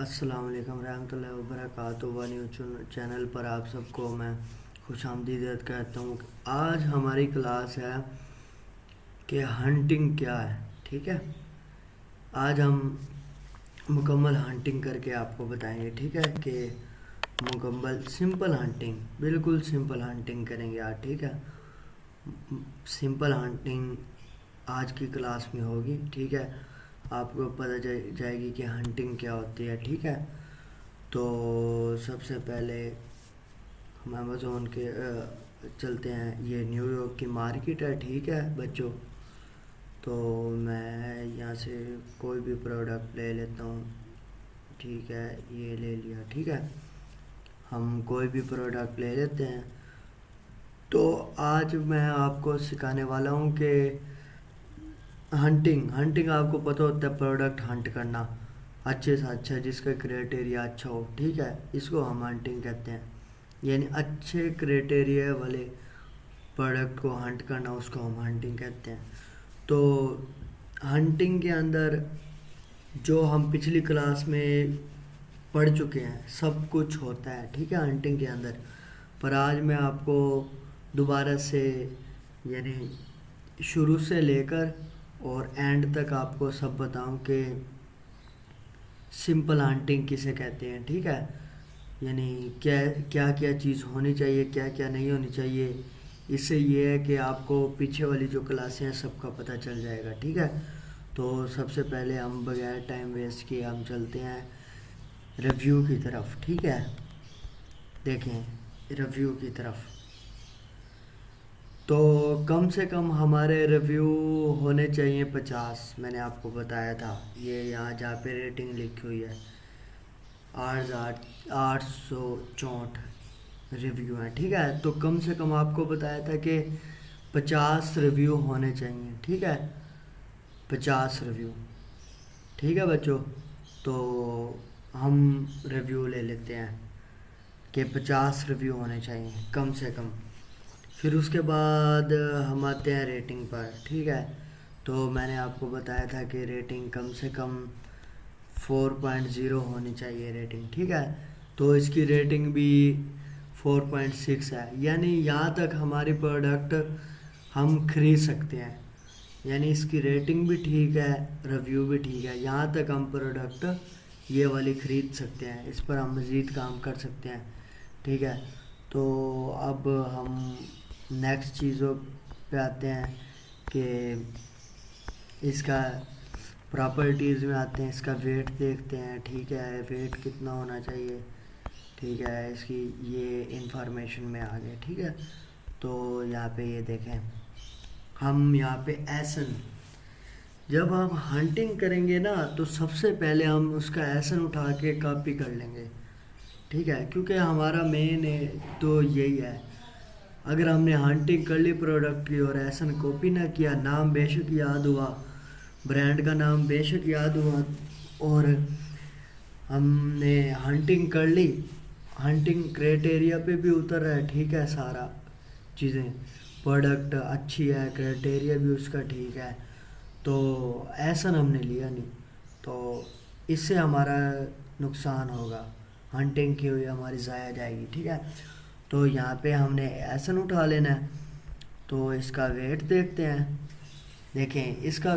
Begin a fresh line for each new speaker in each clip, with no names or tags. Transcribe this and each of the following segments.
अस्सलाम वालेकुम रहमतुल्लाहि व बरकातुहू। वन न्यूज़ चैनल पर आप सबको मैं खुशामदीद कहता हूँ। आज हमारी क्लास है कि हंटिंग क्या है। ठीक है, आज हम मुकम्मल हंटिंग करके आपको बताएंगे। ठीक है कि मुकम्मल सिंपल हंटिंग, बिल्कुल सिंपल हंटिंग करेंगे आज। ठीक है, सिंपल हंटिंग आज की क्लास में होगी। ठीक है, आपको पता जाएगी कि हंटिंग क्या होती है। ठीक है, तो सबसे पहले हम अमेज़ोन के चलते हैं। ये न्यूयॉर्क की मार्केट है। ठीक है बच्चों, तो मैं यहाँ से कोई भी प्रोडक्ट ले लेता हूँ। ठीक है, ये ले लिया। ठीक है, हम कोई भी प्रोडक्ट ले लेते हैं। तो आज मैं आपको सिखाने वाला हूँ कि हंटिंग हंटिंग आपको पता होता है प्रोडक्ट हंट करना अच्छे से अच्छा, जिसका क्राइटेरिया अच्छा हो। ठीक है, इसको हम हंटिंग कहते हैं। यानी अच्छे क्राइटेरिया वाले प्रोडक्ट को हंट करना, उसको हम हंटिंग कहते हैं। तो हंटिंग के अंदर जो हम पिछली क्लास में पढ़ चुके हैं सब कुछ होता है। ठीक है, हंटिंग के अंदर। पर आज मैं आपको दोबारा से यानी शुरू से लेकर और एंड तक आपको सब बताऊं कि सिंपल हंटिंग किसे कहते हैं। ठीक है, यानी क्या क्या क्या चीज़ होनी चाहिए, क्या क्या नहीं होनी चाहिए। इससे ये है कि आपको पीछे वाली जो क्लासें हैं सबका पता चल जाएगा। ठीक है, तो सबसे पहले हम बगैर टाइम वेस्ट किए हम चलते हैं रिव्यू की तरफ। ठीक है, देखें रिव्यू की तरफ। तो कम से कम हमारे रिव्यू होने चाहिए 50। मैंने आपको बताया था, ये यहाँ जहाँ पे रेटिंग लिखी हुई है 864 रिव्यू हैं। ठीक है, तो कम से कम आपको बताया था कि 50 रिव्यू होने चाहिए। ठीक है, 50 रिव्यू। ठीक है बच्चों, तो हम रिव्यू ले लेते हैं कि 50 रिव्यू होने चाहिए कम से कम। फिर उसके बाद हम आते हैं रेटिंग पर। ठीक है, तो मैंने आपको बताया था कि रेटिंग कम से कम 4.0 होनी चाहिए रेटिंग। ठीक है, तो इसकी रेटिंग भी 4.6 है। यानी यहाँ तक हमारी प्रोडक्ट हम खरीद सकते हैं। यानी इसकी रेटिंग भी ठीक है, रिव्यू भी ठीक है, यहाँ तक हम प्रोडक्ट ये वाली ख़रीद सकते हैं। इस पर हम मज़ीद काम कर सकते हैं। ठीक है, तो अब हम नेक्स्ट चीज़ों पे आते हैं कि इसका प्रॉपर्टीज़ में आते हैं। इसका वेट देखते हैं। ठीक है, वेट कितना होना चाहिए। ठीक है, इसकी ये इंफॉर्मेशन में आ गया। ठीक है, तो यहाँ पे ये देखें, हम यहाँ पे एसन, जब हम हंटिंग करेंगे ना तो सबसे पहले हम उसका एसन उठा के कॉपी कर लेंगे। ठीक है, क्योंकि हमारा मेन है तो यही है। अगर हमने हंटिंग कर ली प्रोडक्ट की और एसन कॉपी ना किया, नाम बेशक याद हुआ, ब्रांड का नाम बेशक याद हुआ, और हमने हंटिंग कर ली, हंटिंग क्राइटेरिया पे भी उतर रहा है। ठीक है, सारा चीज़ें प्रोडक्ट अच्छी है, क्राइटेरिया भी उसका ठीक है, तो एसन हमने लिया नहीं, तो इससे हमारा नुकसान होगा। हंटिंग की हुई हमारी ज़ाया जाएगी। ठीक है, तो यहाँ पे हमने एसन उठा लेना है। तो इसका वेट देखते हैं। देखें, इसका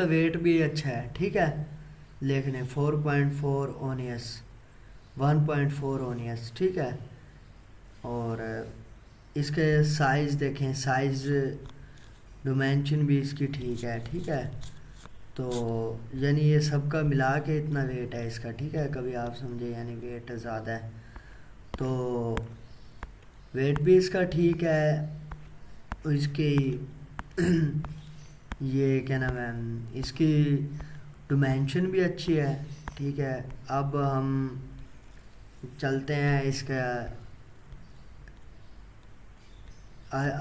वेट भी अच्छा है। ठीक है, लिखने 4.4 ओनियस, 1.4 ओनियस। ठीक है, और इसके साइज़ देखें, साइज़ डिमेंशन भी इसकी ठीक है। ठीक है, तो यानी ये सबका मिला के इतना वेट है इसका। ठीक है, कभी आप समझे, यानी वेट ज़्यादा है, तो वेट भी इसका ठीक है। और इसकी ये क्या नाम है, इसकी डिमेंशन भी अच्छी है। ठीक है, अब हम चलते हैं इसका,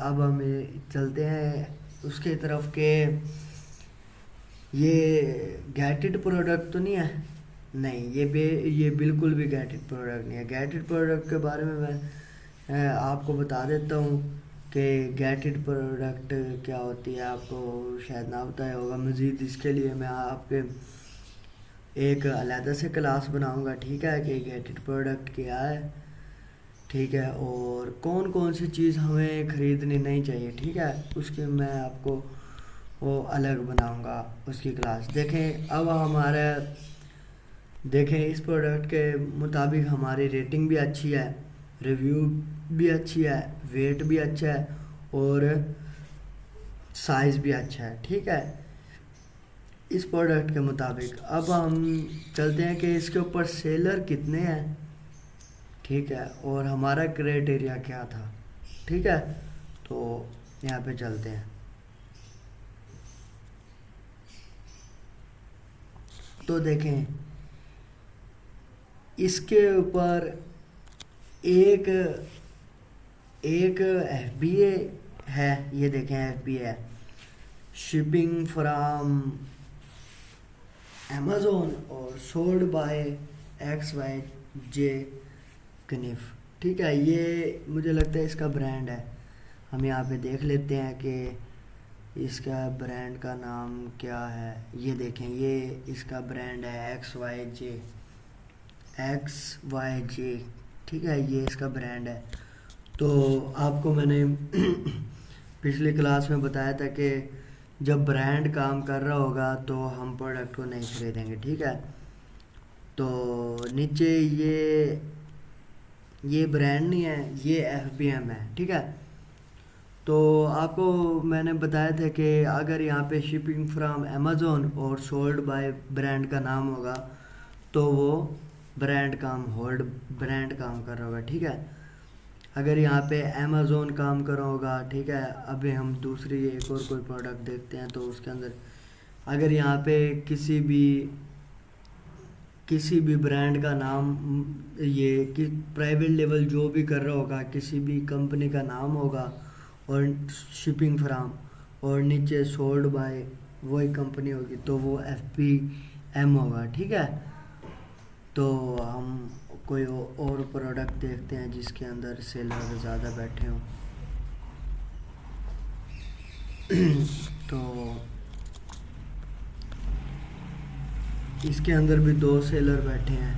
अब हम चलते हैं उसके तरफ के, ये गैटेड प्रोडक्ट तो नहीं है। नहीं, ये बिल्कुल भी गैटेड प्रोडक्ट नहीं है। गैटेड प्रोडक्ट के बारे में मैं आपको बता देता हूँ कि गेट इट प्रोडक्ट क्या होती है, आपको शायद ना बताया होगा। मज़ीद इसके लिए मैं आपके एक अलहदा से क्लास बनाऊंगा, ठीक है, कि गेट इट प्रोडक्ट क्या है, ठीक है, और कौन कौन सी चीज़ हमें ख़रीदनी नहीं चाहिए, ठीक है, उसकी मैं आपको वो अलग बनाऊंगा उसकी क्लास। देखें अब हमारा, देखें इस प्रोडक्ट के मुताबिक हमारी रेटिंग भी अच्छी है, रिव्यू भी अच्छी है, वेट भी अच्छा है और साइज़ भी अच्छा है, ठीक है, इस प्रोडक्ट के मुताबिक। अब हम चलते हैं कि इसके ऊपर सेलर कितने हैं, ठीक है, और हमारा क्राइटेरिया क्या था, ठीक है। तो यहाँ पे चलते हैं। तो देखें इसके ऊपर एक एक FBA है, ये देखें FBA है, शिपिंग फ्रॉम अमेज़ोन और सोल्ड बाय XYJ कनिफ, ठीक है, ये मुझे लगता है इसका ब्रांड है। हम यहाँ पे देख लेते हैं कि इसका ब्रांड का नाम क्या है। ये देखें ये इसका ब्रांड है XYJ, ठीक है, ये इसका ब्रांड है। तो आपको मैंने पिछली क्लास में बताया था कि जब ब्रांड काम कर रहा होगा तो हम प्रोडक्ट को नहीं खरीदेंगे, ठीक है। तो नीचे ये ब्रांड नहीं है, ये FBM है, ठीक है। तो आपको मैंने बताया था कि अगर यहाँ पे शिपिंग फ्रॉम अमेज़ोन और सोल्ड बाय ब्रांड का नाम होगा तो वो ब्रांड काम कर रहा होगा, ठीक है। अगर यहाँ पे अमेज़ोन काम कर रहा होगा, ठीक है, अभी हम दूसरी एक और कोई प्रोडक्ट देखते हैं तो उसके अंदर अगर यहाँ पे किसी भी ब्रांड का नाम, ये कि प्राइवेट लेवल जो भी कर रहा होगा किसी भी कंपनी का नाम होगा और शिपिंग फ्रॉम और नीचे सोल्ड बाय वही कंपनी होगी तो वो FBM होगा, ठीक है। तो हम कोई और प्रोडक्ट देखते हैं जिसके अंदर सेलर ज़्यादा बैठे हों। तो इसके अंदर भी 2 सेलर बैठे हैं,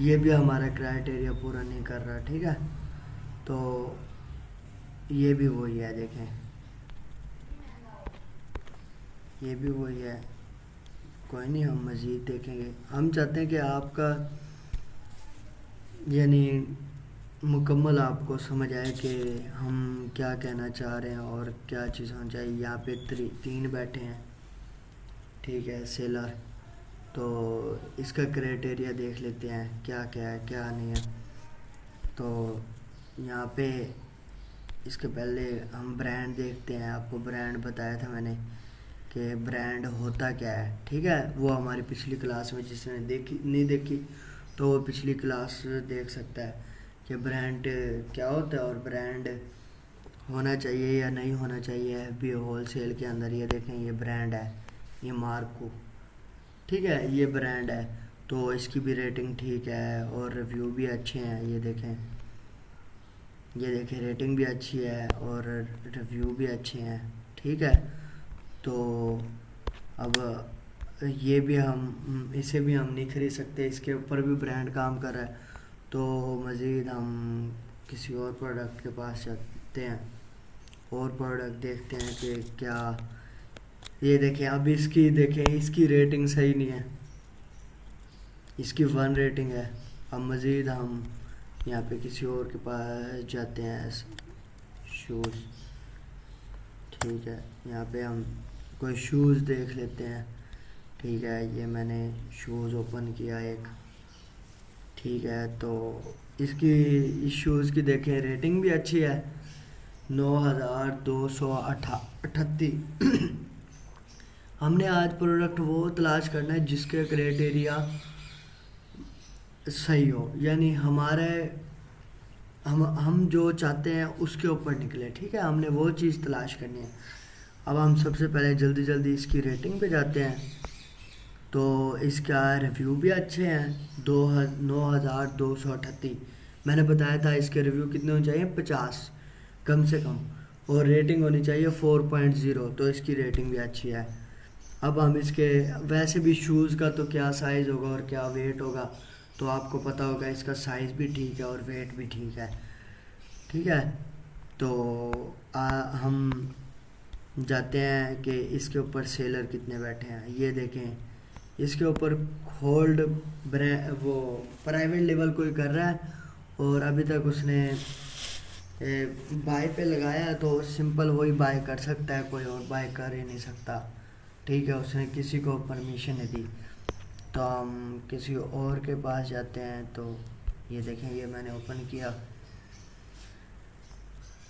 ये भी हमारा क्राइटेरिया पूरा नहीं कर रहा, ठीक है। तो ये भी वही है, देखें ये भी वही है, कोई नहीं, हम मज़ीद देखेंगे। हम चाहते हैं कि आपका यानी मुकम्मल आपको समझ आए कि हम क्या कहना चाह रहे हैं और क्या चीज़ होनी चाहिए। यहाँ पे 3 बैठे हैं, ठीक है, सेलर। तो इसका क्राइटेरिया देख लेते हैं क्या क्या है क्या नहीं है। तो यहाँ पे इसके पहले हम ब्रांड देखते हैं। आपको ब्रांड बताया था मैंने कि ब्रांड होता क्या है, ठीक है, वो हमारी पिछली क्लास में जिसने नहीं देखी तो वो पिछली क्लास देख सकता है कि ब्रांड क्या होता है और ब्रांड होना चाहिए या नहीं होना चाहिए। भी होलसेल के अंदर ये देखें ये ब्रांड है, ये मार्को, ठीक है, ये ब्रांड है। तो इसकी भी रेटिंग ठीक है और रिव्यू भी अच्छे हैं। ये देखें रेटिंग भी अच्छी है और रिव्यू भी अच्छे हैं, ठीक है। तो अब ये भी इसे भी हम नहीं खरीद सकते, इसके ऊपर भी ब्रांड काम कर रहा है। तो मज़ीद हम किसी और प्रोडक्ट के पास जाते हैं और प्रोडक्ट देखते हैं कि क्या। ये देखें अब इसकी रेटिंग सही नहीं है, इसकी 1 रेटिंग है। अब मज़ीद हम यहाँ पे किसी और के पास जाते हैं, शूज़, ठीक है, यहाँ पे हम कोई शूज़ देख लेते हैं, ठीक है। ये मैंने शूज़ ओपन किया एक, ठीक है। तो इस शूज़ की देखें रेटिंग भी अच्छी है, 9238। हमने आज प्रोडक्ट वो तलाश करना है जिसके क्राइटेरिया सही हो, यानी हम जो चाहते हैं उसके ऊपर निकले, ठीक है, हमने वो चीज़ तलाश करनी है। अब हम सबसे पहले जल्दी इसकी रेटिंग पे जाते हैं। तो इसका रिव्यू भी अच्छे हैं, 9238। मैंने बताया था इसके रिव्यू कितने होने चाहिए, 50 कम से कम। और रेटिंग होनी चाहिए 4.0, तो इसकी रेटिंग भी अच्छी है। अब हम इसके वैसे भी शूज़ का तो क्या साइज़ होगा और क्या वेट होगा तो आपको पता होगा, इसका साइज़ भी ठीक है और वेट भी ठीक है। ठीक है, तो हम जाते हैं कि इसके ऊपर सेलर कितने बैठे हैं। ये देखें, इसके ऊपर होल्ड वो प्राइवेट लेवल कोई कर रहा है और अभी तक उसने बाय पे लगाया, तो सिंपल वही बाय कर सकता है, कोई और बाय कर ही नहीं सकता। ठीक है, उसने किसी को परमिशन नहीं दी। तो हम किसी और के पास जाते हैं, तो ये देखें, ये मैंने ओपन किया।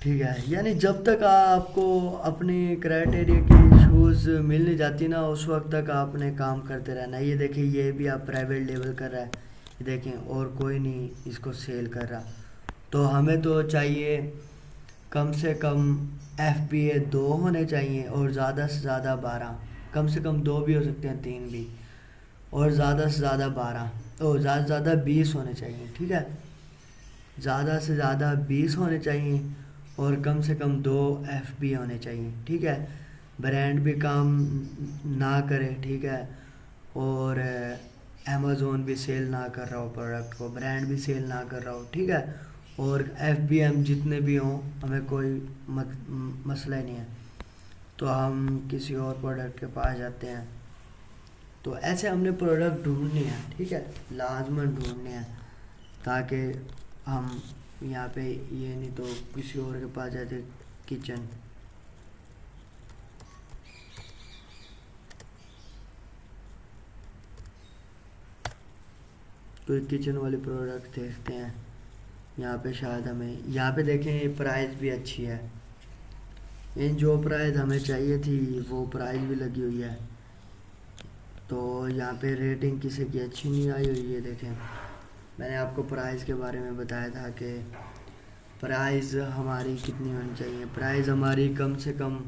ठीक है, यानी जब तक आपको अपनी क्राइटेरिया की शूज़ मिल नहीं जाती ना, उस वक्त तक आपने काम करते रहना। ये देखिए, ये भी आप प्राइवेट लेवल कर रहा है, ये देखें, और कोई नहीं इसको सेल कर रहा। तो हमें तो चाहिए कम से कम FBA 2 होने चाहिए और ज़्यादा से ज़्यादा 12, कम से कम 2 भी हो सकते हैं, 3 भी, और ज़्यादा से ज़्यादा 12, तो ज़्यादा से ज़्यादा 20 होने चाहिए। ठीक है, ज़्यादा से ज़्यादा 20 होने चाहिए और कम से कम 2 FBA होने चाहिए। ठीक है, ब्रांड भी काम ना करे। ठीक है, और अमेज़ोन भी सेल ना कर रहा हो प्रोडक्ट को, ब्रांड भी सेल ना कर रहा हो। ठीक है, और FBM जितने भी हों, हमें कोई मसला ही नहीं है। तो हम किसी और प्रोडक्ट के पास जाते हैं। तो ऐसे हमने प्रोडक्ट ढूंढने हैं। ठीक है, लाजमन ढूंढने हैं, ताकि हम यहाँ पे ये नहीं तो किसी और के पास जाते। किचन, कोई किचन वाले प्रोडक्ट देखते हैं। यहाँ पे शायद हमें, यहाँ पे देखें, प्राइस भी अच्छी है। इन जो प्राइस हमें चाहिए थी वो प्राइस भी लगी हुई है। तो यहाँ पे रेटिंग किसी की अच्छी नहीं आई हुई है। देखें, मैंने आपको प्राइस के बारे में बताया था कि प्राइस हमारी कितनी होनी चाहिए। प्राइस हमारी कम से कम,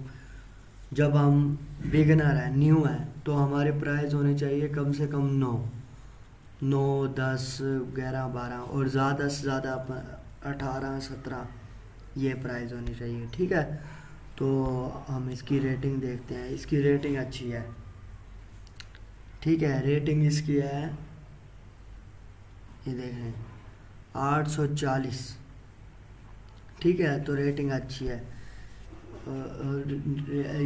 जब हम बिगनर हैं, न्यू है, तो हमारे प्राइस होने चाहिए कम से कम 9, 10, 11, 12 और ज़्यादा से ज़्यादा 18, 17 ये प्राइस होनी चाहिए। ठीक है, तो हम इसकी रेटिंग देखते हैं। इसकी रेटिंग अच्छी है। ठीक है, रेटिंग इसकी है, ये देखें, 840। ठीक है, तो रेटिंग अच्छी है।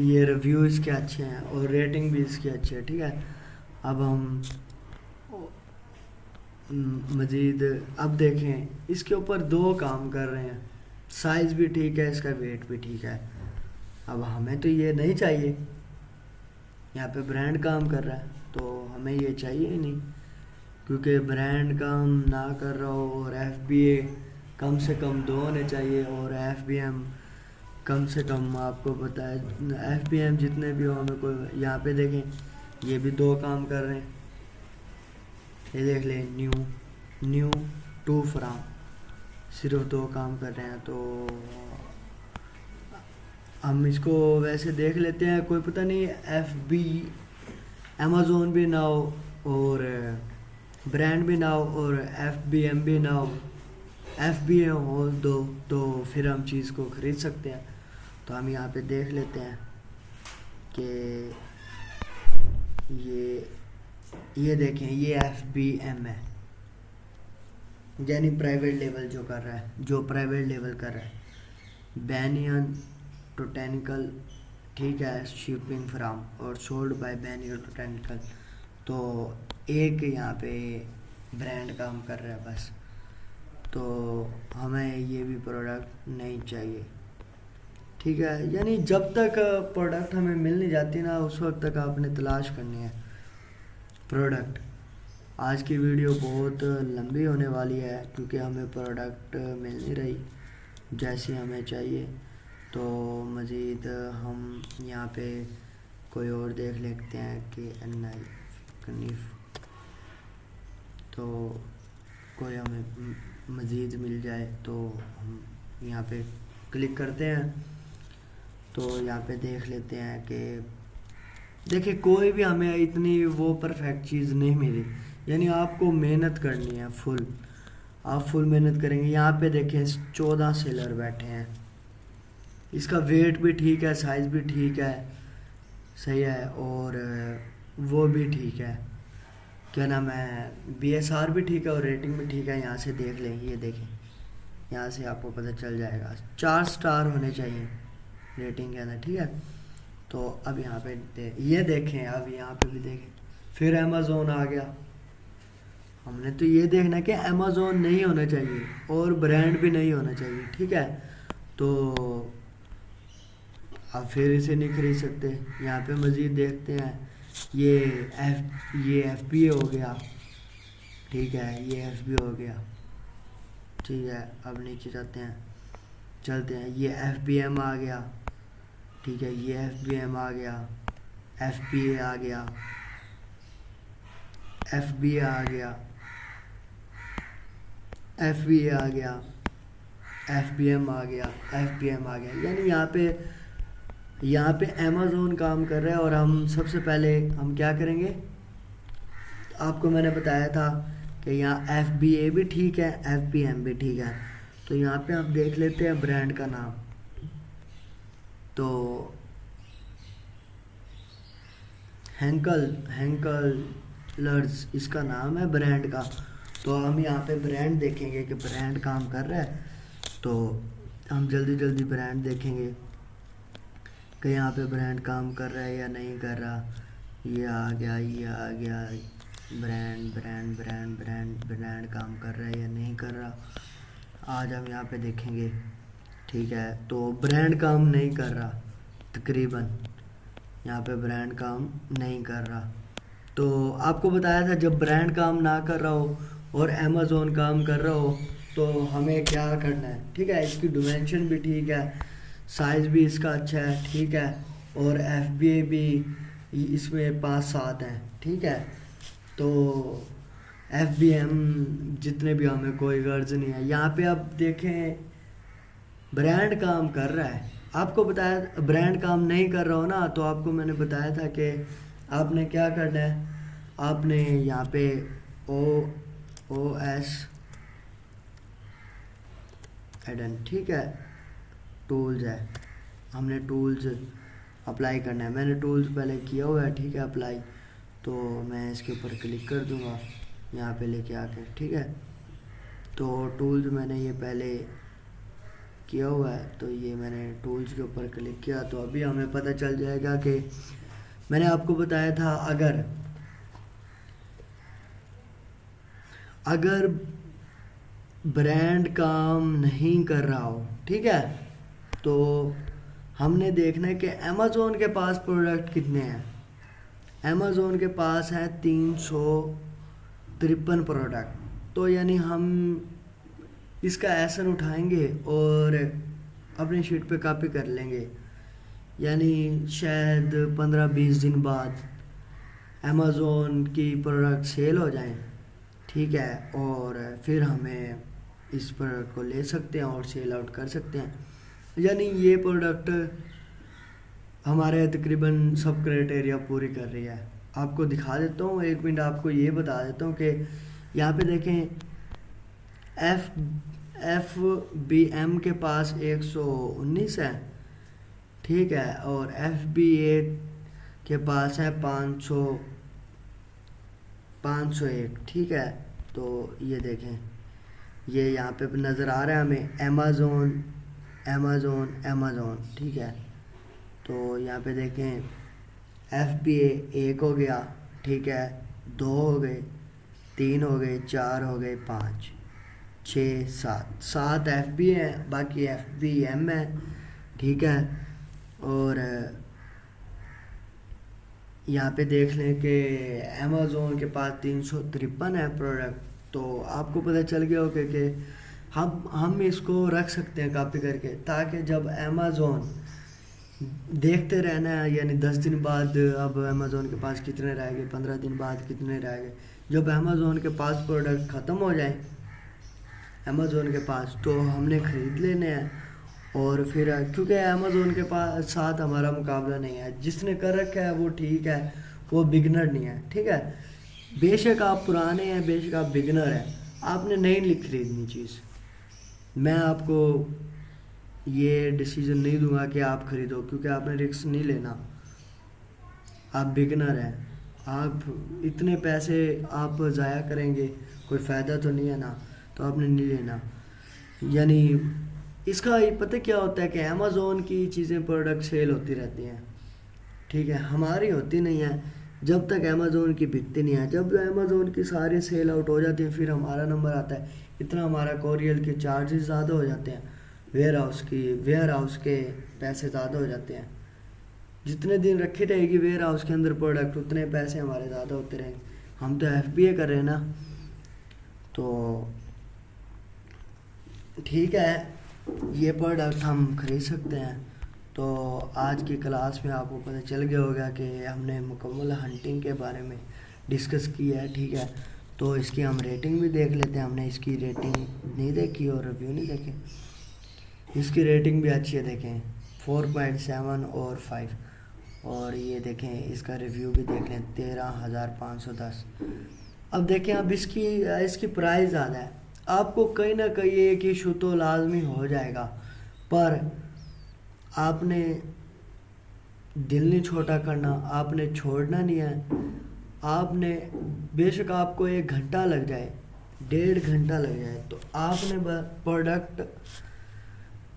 ये रिव्यू इसके अच्छे हैं और रेटिंग भी इसकी अच्छी है। ठीक है, अब हम मज़ीद अब देखें, इसके ऊपर 2 काम कर रहे हैं, साइज़ भी ठीक है, इसका वेट भी ठीक है। अब हमें तो ये नहीं चाहिए, यहाँ पे ब्रांड काम कर रहा है, तो हमें ये चाहिए ही नहीं, क्योंकि ब्रांड काम ना कर रहा हो और FBA कम से कम 2 होने चाहिए और FBM कम से कम, आपको पता है FBM जितने भी हो, हमें कोई, यहाँ पे देखें, ये भी 2 काम कर रहे हैं। ये देख लें, न्यू टू फ्राम, सिर्फ 2 काम कर रहे हैं। तो हम इसको वैसे देख लेते हैं, कोई पता नहीं FB अमेज़ोन भी ना हो और ब्रांड भी ना हो और FBM भी ना हो, FBA हो 2, तो फिर हम चीज़ को ख़रीद सकते हैं। तो हम यहाँ पे देख लेते हैं कि ये देखें, ये FBM है, यानी प्राइवेट लेवल जो कर रहा है, जो प्राइवेट लेवल कर रहा है। बैनियन टोटेनिकल, ठीक है, शिपिंग फ्राम और सोल्ड बाय बैनियन टोटेनिकल। तो एक यहाँ पे ब्रांड काम कर रहा है बस, तो हमें ये भी प्रोडक्ट नहीं चाहिए। ठीक है, यानी जब तक प्रोडक्ट हमें मिल नहीं जाती ना, उस वक्त तक आपने तलाश करनी है प्रोडक्ट। आज की वीडियो बहुत लंबी होने वाली है, क्योंकि हमें प्रोडक्ट मिल नहीं रही जैसी हमें चाहिए। तो मज़ीद हम यहाँ पे कोई और देख लेते हैं कि कनीफ, तो कोई हमें मज़ीद मिल जाए तो हम यहाँ पे क्लिक करते हैं। तो यहाँ पे देख लेते हैं कि देखिए, कोई भी हमें इतनी वो परफेक्ट चीज़ नहीं मिली, यानी आपको मेहनत करनी है फुल, आप फुल मेहनत करेंगे। यहाँ पे देखें, 14 सेलर बैठे हैं, इसका वेट भी ठीक है, साइज़ भी ठीक है, सही है, और वो भी ठीक है, क्या नाम है, BSR भी ठीक है और रेटिंग भी ठीक है। यहाँ से देख लें, ये देखें, यहाँ से आपको पता चल जाएगा, 4 स्टार होने चाहिए रेटिंग के अंदर, ठीक है। तो अब यहाँ पे ये देखें, अब यहाँ पे भी देखें, फिर अमेज़ोन आ गया। हमने तो ये देखना कि अमेज़ोन नहीं होना चाहिए और ब्रांड भी नहीं होना चाहिए, ठीक है। तो आप फिर इसे नहीं खरीद सकते। यहाँ पे मज़ीद देखते हैं, ये FBA हो गया, ठीक है, ये FBA हो गया, ठीक है। अब नीचे चलते हैं, ये FBM आ गया, ठीक है, ये FBM आ गया, FBA आ गया, FBA आ गया, FBA आ गया, FBM आ गया, FBM आ गया। यानी यहाँ पे अमेज़ोन काम कर रहा है और हम सबसे पहले हम क्या करेंगे, आपको मैंने बताया था कि यहाँ FBA भी ठीक है, FBM भी ठीक है। तो यहाँ पे हम देख लेते हैं ब्रांड का नाम, तो हेंकलर्स इसका नाम है ब्रांड का। तो हम यहाँ पे ब्रांड देखेंगे कि ब्रांड काम कर रहा है, तो हम जल्दी जल्दी ब्रांड देखेंगे कि यहाँ पे ब्रांड काम कर रहा है या नहीं कर रहा। ये आ गया ब्रांड काम कर रहा है या नहीं कर रहा। आज हम यहाँ पे देखेंगे, ठीक है। तो ब्रांड काम नहीं कर रहा, तकरीबन यहाँ पे ब्रांड काम नहीं कर रहा। तो आपको बताया था जब ब्रांड काम ना कर रहा हो और अमेज़ोन काम कर रहा हो तो हमें क्या करना है, ठीक है। इसकी डिमेंशन भी ठीक है, साइज़ भी इसका अच्छा है, ठीक है, और FBA भी इसमें 5-7 हैं, ठीक है। तो FBM जितने भी हमें कोई गर्ज नहीं है। यहाँ पे आप देखें ब्रांड काम कर रहा है, आपको बताया ब्रांड काम नहीं कर रहा हो ना, तो आपको मैंने बताया था कि आपने क्या करना है, आपने यहाँ पे OS एडन, ठीक है, टूल्स है, हमने टूल्स अप्लाई करना है। मैंने टूल्स पहले किया हुआ है, ठीक है, अप्लाई। तो मैं इसके ऊपर क्लिक कर दूंगा यहाँ पे लेके आके, ठीक है। तो टूल्स मैंने ये पहले किया हुआ है, तो ये मैंने टूल्स के ऊपर क्लिक किया, तो अभी हमें पता चल जाएगा कि मैंने आपको बताया था अगर ब्रांड काम नहीं कर रहा हो, ठीक है, तो हमने देखना है कि अमेज़ोन के पास प्रोडक्ट कितने हैं। अमेज़ोन के पास है 353 प्रोडक्ट। तो यानी हम इसका एसन उठाएंगे और अपनी शीट पे कॉपी कर लेंगे, यानी शायद 15-20 दिन बाद अमेज़ोन की प्रोडक्ट सेल हो जाएं, ठीक है, और फिर हमें इस प्रोडक्ट को ले सकते हैं और सेल आउट कर सकते हैं। यानी ये प्रोडक्ट हमारे तकरीबन सब क्राइटेरिया पूरी कर रही है। आपको दिखा देता हूँ, 1 मिनट आपको ये बता देता हूँ कि यहाँ पे देखें FBM के पास 119 है, ठीक है, और FBA के पास है 501, ठीक है। तो ये देखें, ये यहाँ पे नज़र आ रहा है हमें अमेज़ोन, ठीक है। तो यहाँ पे देखें FBA 1 हो गया, ठीक है, 2 हो गए, 3 हो गए, 4 हो गए, 5, 6, 7 FBA है, बाकी FBM है, ठीक है। और यहाँ पे देख लें कि अमेज़ोन के पास 353 है प्रोडक्ट। तो आपको पता चल गया होगा कि हम इसको रख सकते हैं कॉपी करके, ताकि जब अमेज़ोन देखते रहना है, यानी 10 दिन बाद अब अमेज़ोन के पास कितने रह गए, 15 दिन बाद कितने रह गए, जब अमेज़ोन के पास प्रोडक्ट ख़त्म हो जाए अमेज़ोन के पास, तो हमने ख़रीद लेने हैं। और फिर क्योंकि अमेज़ोन के पास साथ हमारा मुकाबला नहीं है, जिसने कर रखा है वो ठीक है, वो बिगनर नहीं है, ठीक है। बेशक आप पुराने हैं, बेशक आप बिगनर हैं, आपने नहीं खरीदनी चीज़। मैं आपको ये डिसीजन नहीं दूंगा कि आप खरीदो, क्योंकि आपने रिस्क नहीं लेना। आप बिगनर हैं, आप इतने पैसे आप ज़ाया करेंगे, कोई फ़ायदा तो नहीं है ना, तो आपने नहीं लेना। यानी इसका ये पता क्या होता है कि अमेज़ोन की चीज़ें प्रोडक्ट सेल होती रहती हैं, ठीक है, हमारी होती नहीं है जब तक अमेज़ोन की बिकती नहीं है। जब अमेज़ोन की सारी सेल आउट हो जाती है फिर हमारा नंबर आता है, इतना हमारा कोरियर के चार्जेस ज़्यादा हो जाते हैं, वेयर हाउस के पैसे ज़्यादा हो जाते हैं। जितने दिन रखी रहेगी वेयर हाउस के अंदर प्रोडक्ट उतने पैसे हमारे ज़्यादा होते रहेंगे। हम तो एफबीए कर रहे हैं ना, तो ठीक है, ये प्रोडक्ट हम खरीद सकते हैं। तो आज की क्लास में आपको पता चल गया होगा कि हमने मुकम्मल हंटिंग के बारे में डिस्कस किया है, ठीक है। तो इसकी हम रेटिंग भी देख लेते हैं। हमने इसकी रेटिंग नहीं देखी और रिव्यू नहीं देखे। इसकी रेटिंग भी अच्छी है, देखें 4.7 और 5। और ये देखें इसका रिव्यू भी देख लें 13,510। अब देखें, अब इसकी प्राइस ज़्यादा है, आपको कहीं ना कहीं एक इशू तो लाजमी हो जाएगा, पर आपने दिल नहीं छोटा करना, आपने छोड़ना नहीं है। आपने बेशक आपको 1 घंटा लग जाए, 1.5 घंटा लग जाए, तो आपने प्रोडक्ट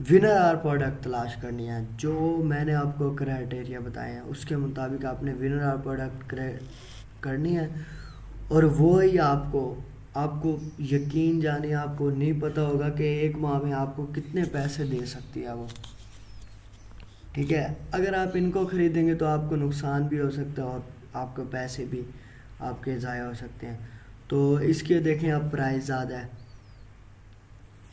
विनर आर प्रोडक्ट तलाश करनी है। जो मैंने आपको क्राइटेरिया बताए हैं उसके मुताबिक आपने विनर आर प्रोडक्ट करनी है, और वो ही आपको यकीन जाने आपको नहीं पता होगा कि 1 माह में आपको कितने पैसे दे सकती है वो, ठीक है। अगर आप इनको ख़रीदेंगे तो आपको नुकसान भी हो सकता है और आपके पैसे भी आपके ज़ाया हो सकते हैं। तो इसके देखें अब प्राइस ज़्यादा है,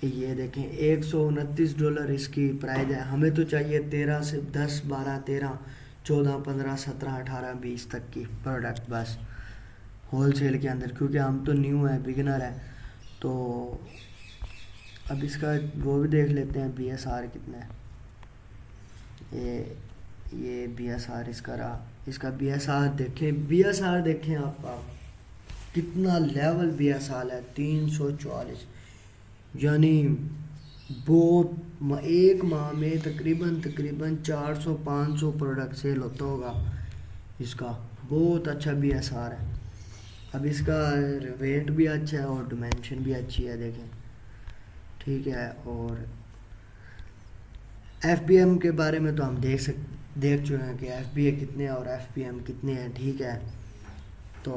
ये देखें $129 इसकी प्राइस है। हमें तो चाहिए 13 से 10, 12, 13, 14, 15, 17, 18, 20 तक की प्रोडक्ट बस होल सेल के अंदर, क्योंकि हम तो न्यू है, बिगिनर है। तो अब इसका वो भी देख लेते हैं BSR कितना है। ये BSR इसका रहा, इसका BSR देखें आप कितना लेवल BSR है, 344। यानी बहुत 1 माह में तकरीबन 400-500 प्रोडक्ट सेल होता होगा इसका, बहुत अच्छा BSR है। अब इसका वेट भी अच्छा है और डिमेंशन भी अच्छी है, देखें, ठीक है। और FBM के बारे में तो हम देख चुके हैं कि FBA कितने और FBM कितने हैं, ठीक है। तो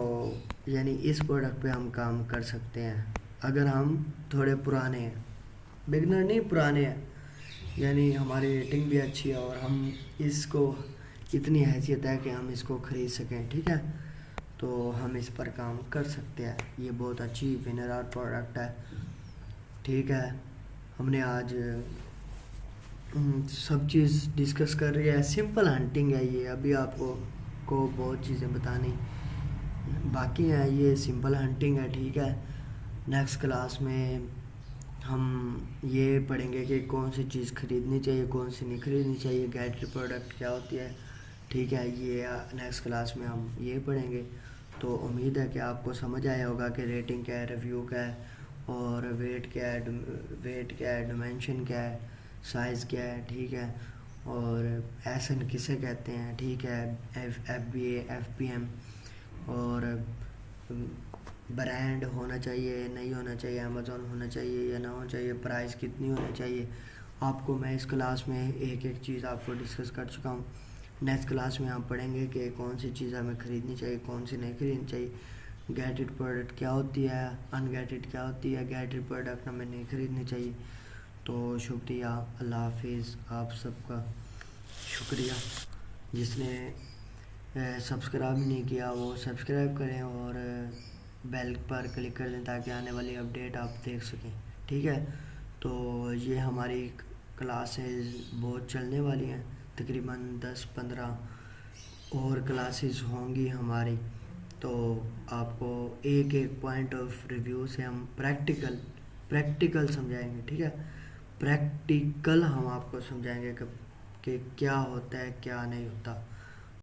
यानी इस प्रोडक्ट पे हम काम कर सकते हैं अगर हम थोड़े पुराने हैं, बिगनर नहीं पुराने हैं, यानी हमारी रेटिंग भी अच्छी है और हम इसको इतनी हैसियत है कि हम इसको ख़रीद सकें, ठीक है। तो हम इस पर काम कर सकते हैं। ये बहुत अच्छी विनर आर प्रोडक्ट है, ठीक है। हमने आज सब चीज़ डिस्कस कर रही है, सिंपल हंटिंग है ये। अभी आपको बहुत चीज़ें बतानी बाकी हैं, ये सिंपल हंटिंग है, ठीक है। नेक्स्ट क्लास में हम ये पढ़ेंगे कि कौन सी चीज़ खरीदनी चाहिए, कौन सी नहीं खरीदनी चाहिए, गैजेट प्रोडक्ट क्या होती है, ठीक है। ये नेक्स्ट क्लास में हम ये पढ़ेंगे। तो उम्मीद है कि आपको समझ आया होगा कि रेटिंग क्या है, रिव्यू क्या है, और वेट क्या है, डिमेंशन क्या है, साइज़ क्या है, ठीक है। और एसन किसे कहते हैं, ठीक है, FBA, FBM, और ब्रांड होना चाहिए नहीं होना चाहिए, अमेज़ॉन होना चाहिए या ना होना चाहिए, प्राइस कितनी होनी चाहिए, आपको मैं इस क्लास में एक एक चीज़ आपको डिस्कस कर चुका हूँ। नेक्स्ट क्लास में हम पढ़ेंगे कि कौन सी चीज़ हमें ख़रीदनी चाहिए, कौन सी नहीं खरीदनी चाहिए, गैजेट प्रोडक्ट क्या होती है, अनगैजेट क्या होती है, गैजेट प्रोडक्ट हमें नहीं खरीदनी चाहिए। तो शुक्रिया, अल्लाह हाफिज़, आप सबका शुक्रिया। जिसने सब्सक्राइब नहीं किया वो सब्सक्राइब करें और बेल पर क्लिक कर दें ताकि आने वाली अपडेट आप देख सकें, ठीक है। तो ये हमारी क्लासेस बहुत चलने वाली हैं, तकरीबन 10-15 और क्लासेस होंगी हमारी। तो आपको एक एक पॉइंट ऑफ रिव्यू से हम प्रैक्टिकल समझाएंगे, ठीक है। प्रैक्टिकल हम आपको समझाएंगे कि क्या होता है क्या नहीं होता।